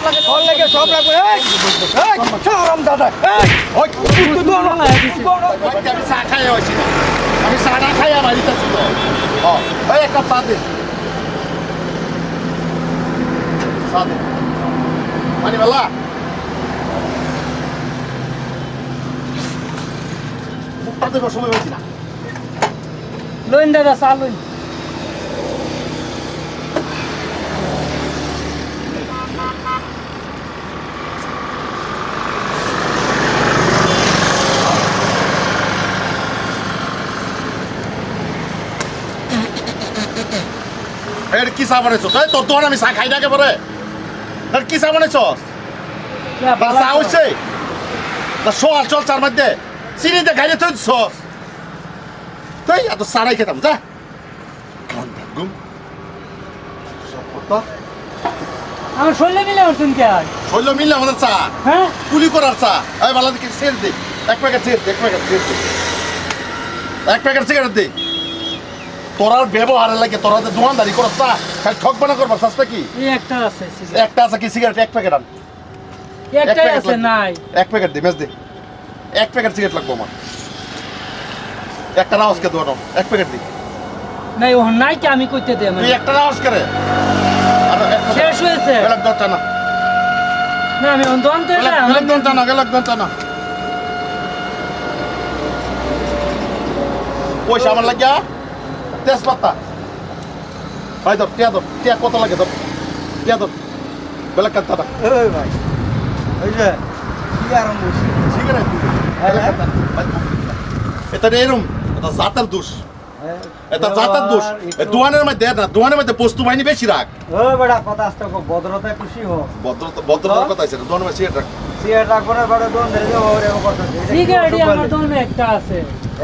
সব লাগবে আরাম দাদা আমি চা খাই হয়েছি না আমি চা না খাই আমার দিতেছি তো এক কাপ চা দে চা দে মানে বেলা মুখটা দেবার সময় হয়েছি না লইন দাদা চা লইন এর কি চা বানাইছস এই তোর দোকান আমি চা খাই না একেবারে এর কি চা বানাইছস চা হচ্ছে না সোয়াল চল চার মধ্যে চিনি দিয়ে খাইলে তুই সস তুই এত সারাই খেতাম যা ঘুম আমার শরীরে মিলে উঠছেন কে আর শৈল মিললে আমাদের চা হ্যাঁ কুলি করার চা এই বালা দিকে সের দে এক প্যাকেট সের দে এক প্যাকেট সের দে এক প্যাকেট সিগারেট দে তোরার ব্যবহারের লাগে তোরা যে দোকানদারি করছ না খালি ঠক বানা করবার সস্তা কি এই একটা আছে একটা আছে কি সিগারেট এক প্যাকেট আন একটাই আছে নাই এক প্যাকেট দে মেজ দে এক প্যাকেট সিগারেট লাগবো আমার একটা রাওসকে দোয়ানো এক প্যাকেট দি নাই ও নাই কি আমি কইতে দে তুই একটা রাওস করে শেষ হয়েছে গেলাক দরটা না না আমি অন্ত অন্ত গেলাক দরটা না গেলাক দরটা না পয়সা আমার লাগিয়া তেজপাতা ভাই ধর টিয়া কত লাগে ধর টিয়া ধর বেলা কাটতা না এই ভাই ওই যে কি আরাম বসে সিগারেট এটা এরম এটা জাতার দোষ এটা জাতার দোষ দোয়ানের মধ্যে না দোয়ানের মধ্যে বস্তু বাহিনী বেশি রাখ ও বেটা কথা আসতে ভদ্রতায় খুশি হো ভদ্রতার কথা আছে দোয়ানের মধ্যে সিগারেট রাখ সিগারেট রাখবো না বেটা দোন ধরে যাবো এরকম কথা সিগারেট আমার দোনে একটা আছে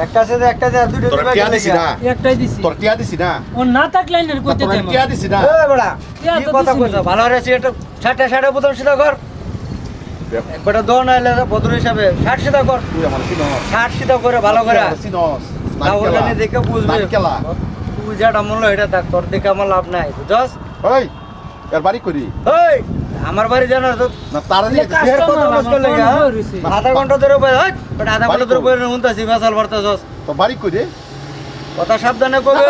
একটা আছে একটা দে দুটো তোর টিয়া দিছি না একটাই দিছি তোর টিয়া দিছি না ও না থাকলে না কইতে তোর দে টিয়া দিছি না এ বেটা টিয়া কি তো কথা দিছিনি। কইছ ভালো রে সিগারেট ষাটে বোতল সিধা কর বেটা দোন আইলে ভদ্র হিসাবে 60 সিধা কর তুই আমার সিনস 60 সিধা করে ভালো করে সিনস না ওখানে দেখে বুঝবে নারকেলা তুই যেটা মূল্য এটা থাক তোর দেখে আমার লাভ নাই বুঝছস ওই এর বাড়ি করি ওই আমার বাড়ি জানার তো না তারা দিয়ে ফের কত মাস করলে গা আধা ঘন্টা ধরে বই হট বেটা আধা ঘন্টা ধরে বই হুনতাছি ফেসাল ভরতাছস তো বাড়ি করি কথা সাবধানে কবে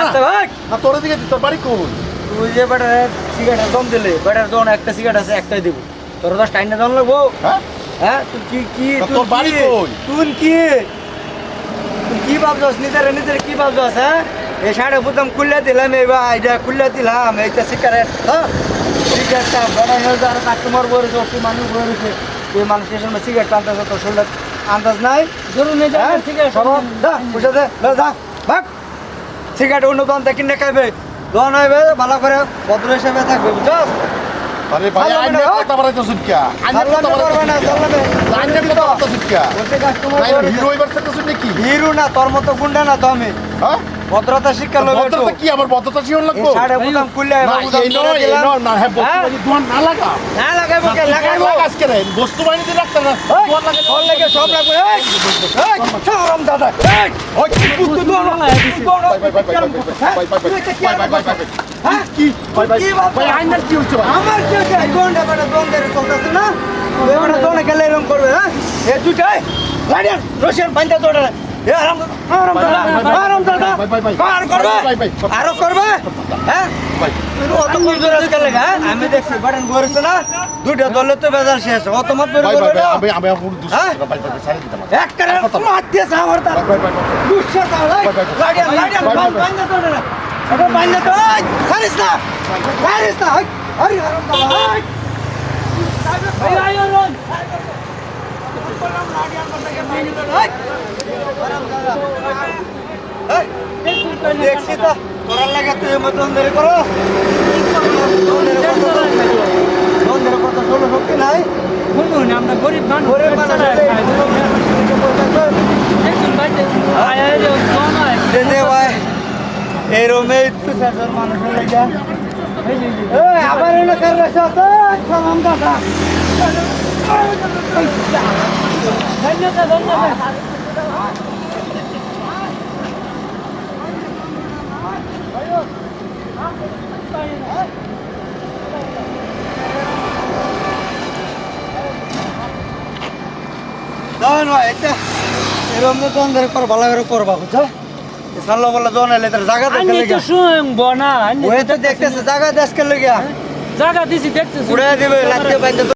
আস্তে হট না তোর দিকে তোর বাড়ি কই তুই যে বেটা সিগারেট দম দিলে বেটার দোন একটা সিগারেট আছে একটাই দিব তোর 10 টাইম না দম লাগবো হ্যাঁ হ্যাঁ তুই কি তা তোর বাড়ি কই? তুই কি ভাবছস নিজের কি ভাবছস হ্যাঁ এই সাড়ে বুতাম খুললে দিলাম এইবার এটা খুললে দিলাম এইটা সিগারেট হ্যাঁ সিগারেটটা বড় হয়ে যাওয়ার কাস্টমার বলেছে তুই মানুষ বলেছে তুই মানুষের সামনে সিগারেট টানতেছ তোর শরীরে আন্দাজ নাই ধরুন এই যে সিগারেট সরব যা বুঝে দে যা ভাগ সিগারেট অন্য দোকান থেকে কিনে খাইবে দোকান হইবে ভালো করে ভদ্র হিসেবে থাকবে বুঝছস আরে ভাই আইনে কথা বলাইতো সুটকা আইনে কথা করবে না বলাইতো চলবে আইনে কথা বলাইতো সুটকা বলতে কাস্টমার নাই হিরো এবার থেকে শুনে কি হিরো না তোর মতো গুন্ডা না তো আমি হ্যাঁ ভদ্রতা শিক্ষা লবে তো ভদ্রতা কি আমার ভদ্রতা শিওর লাগবো সাড়ে বুতাম খুললে না এই নয় না হ্যাঁ বস্তু দোয়ান না লাগা না লাগাইবো কে লাগাইবো লাগাস করে বস্তু বাহিনী দিয়ে রাখতে না দোয়ান লাগে তোর লাগে সব লাগবে এই শরম দাদা এই ওই কি তুই দোনো হ্যাঁ কি ভাই ভাই কি ভাবছো? ভাই আইনার কি হচ্ছে ভাই আমার কি হচ্ছে এই গন্ডা বেটা দোন ধরে চলতেছে না বেটা দোনে গেলে এরকম করবে হ্যাঁ এ দুটাই গাড়িয়ান রশিয়ান বাইন্দা দৌড়া এ আরাম দাদা কার করবে আরো করবে হ্যাঁ ভাই অত কমজোর আজকাল লাগা আমি দেখছি বাটন ঘুরেছে না দুইটা দলে তো বেজার শেষ অত মত বের ভাই করবে না আমি আমি আপুর দুশ হ্যাঁ? ভাই ভাই সারি দিতাম এক করে মার দিয়ে সামর দা ভাই ভাই দুশো দাও গাড়িয়ান বাইন্দা দৌড়া না এটা বাইন্দা তো ছাড়িস না আরে আরাম দাদা ভাই আইও রন দেখছি তো করার লাগে তুই মতন ধরে করো কত ষোলো শক্তি নাই শুনুন আমরা গরিব মানুষ গরিব মানুষ একজন বাইতে আয় আয় যে কোন হয় দে ভাই এই রুমে তুই সাধারণ মানুষের লেগে আবার এনে করে সালাম দাদা ধন্যবাদ ধন্যবাদ দোন ভাই এটা এরকম তো দোন ধরে কর ভালো করে করবা বুঝছো সাল্লা বলা দোন এলে তার জায়গা দেখতে আমি তো লাগে শুন বনা ওই তো দেখতেছে জায়গা দেশকে লাগে জায়গা দিছি দেখতেছি উড়ে দিবে লাগতে বাইতে